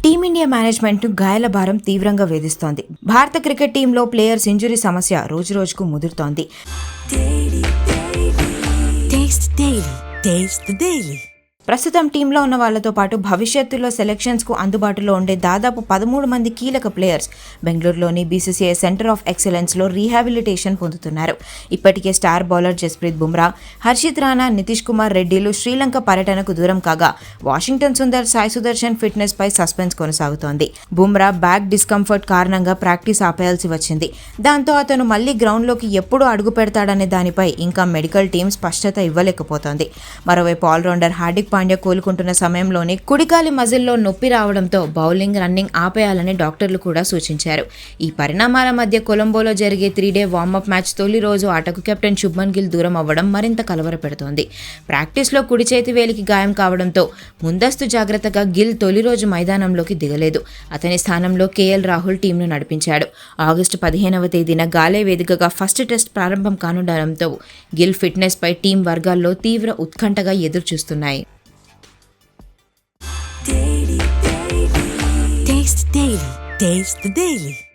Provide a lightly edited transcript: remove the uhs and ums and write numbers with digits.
Team India management గాయాల భారం తీవ్రంగా వేధిస్తోంది. భారత క్రికెట్ టీంలో ప్లేయర్స్ ఇంజురీ సమస్య రోజురోజుకు ముదురుతోంది. ప్రస్తుతం టీంలో ఉన్న వాళ్లతో పాటు భవిష్యత్తులో సెలెక్షన్స్ కు అందుబాటులో ఉండే దాదాపు 13 మంది కీలక ప్లేయర్స్ బెంగళూరులోని బీసీసీఐ సెంటర్ ఆఫ్ ఎక్సలెన్స్ లో రీహాబిలిటేషన్ పొందుతున్నారు. ఇప్పటికే స్టార్ బౌలర్ జస్ప్రీత్ బుమ్రా, హర్షిత్ రాణా, నితీష్ కుమార్ రెడ్డిలు శ్రీలంక పర్యటనకు దూరం కాగా వాషింగ్టన్ సుందర్, సాయి సుదర్శన్ ఫిట్నెస్ పై సస్పెన్స్ కొనసాగుతోంది. బుమ్రా బ్యాక్ డిస్కంఫర్ట్ కారణంగా ప్రాక్టీస్ ఆపేయాల్సి వచ్చింది. దాంతో అతను మళ్లీ గ్రౌండ్లోకి ఎప్పుడు అడుగు పెడతాడనే దానిపై ఇంకా మెడికల్ టీం స్పష్టత ఇవ్వలేకపోతోంది. మరోవైపు ఆల్రౌండర్ హార్దిక్ పాండ్యా కోలుకుంటున్న సమయంలోనే కుడికాలి మజిల్లో నొప్పి రావడంతో బౌలింగ్, రన్నింగ్ ఆపేయాలని డాక్టర్లు కూడా సూచించారు. ఈ పరిణామాల మధ్య కొలంబోలో జరిగే 3-డే వార్మప్ మ్యాచ్ తొలి రోజు ఆటకు కెప్టెన్ శుభ్మన్ గిల్ దూరం అవ్వడం మరింత కలవరపెడుతోంది. ప్రాక్టీస్లో కుడి చేతి వేలికి గాయం కావడంతో ముందస్తు జాగ్రత్తగా గిల్ తొలి రోజు మైదానంలోకి దిగలేదు. అతని స్థానంలో కేఎల్ రాహుల్ టీంను నడిపించాడు. ఆగస్టు 15వ తేదీన గాలే వేదికగా ఫస్ట్ టెస్ట్ ప్రారంభం కానుండడంతో గిల్ ఫిట్నెస్ పై టీం వర్గాల్లో తీవ్ర ఉత్కంఠగా ఎదురుచూస్తున్నాయి. Taste the Daily.